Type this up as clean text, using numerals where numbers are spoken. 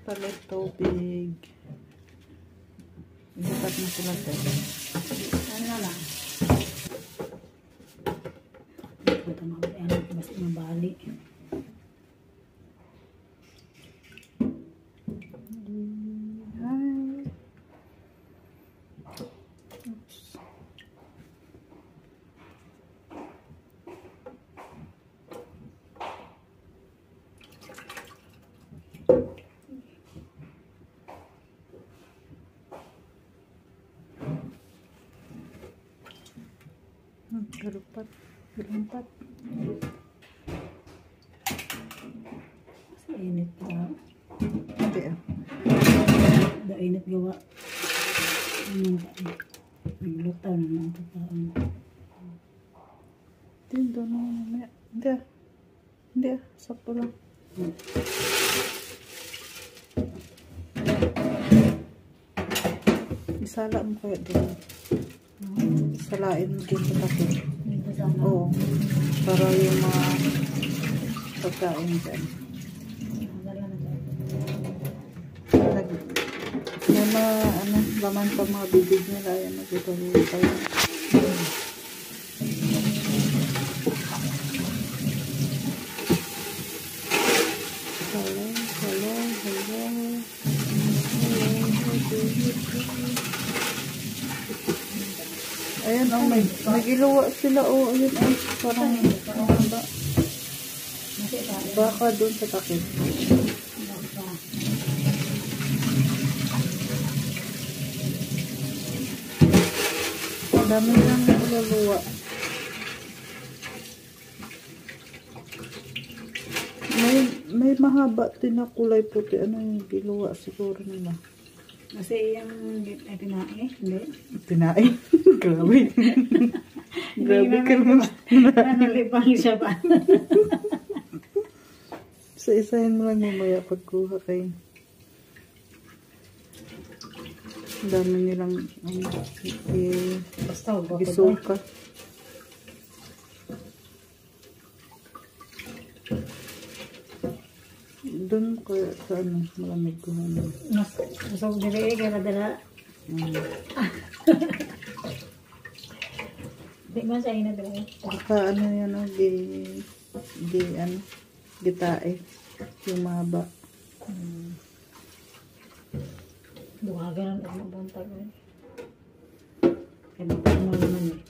palit tubig. Ilipat na sila tayo. Ano na lang? Ito ano, basta mabali. Gerumpat. Sa init pa. Hindi ah. Da init gawa. Naglutaw naman ito pa. Hindi na mamaya. Hindi ah. Sakto lang. Isala mo kaya din. Salain mo din sa takip. Oo. Para yung mga pagkain dyan. May mga laman pa mga bibig nila. Ayan, nagtutulog tayo. Ayan, oh, may giluwa sila, oh, ayun, oh, parang, baka doon sa takip. Dami lang niluluwa. May mahaba din na kulay puti, ano yung giluwa siguro nila. Kasi yung tinae, hindi? Tinae? Grabe. Grabe ka naman. Nalipang siya ba? Isa-isahin mo lang mamaya pagkuha kayo. Ang dami nilang gisuka. Doon ko sa malamig ko naman. Masok dili, gara-dara. Di man sa ina dili. Saka yan, gitae. Yung mahaba. Duwagan ang mabuntag. Kaya mo naman eh.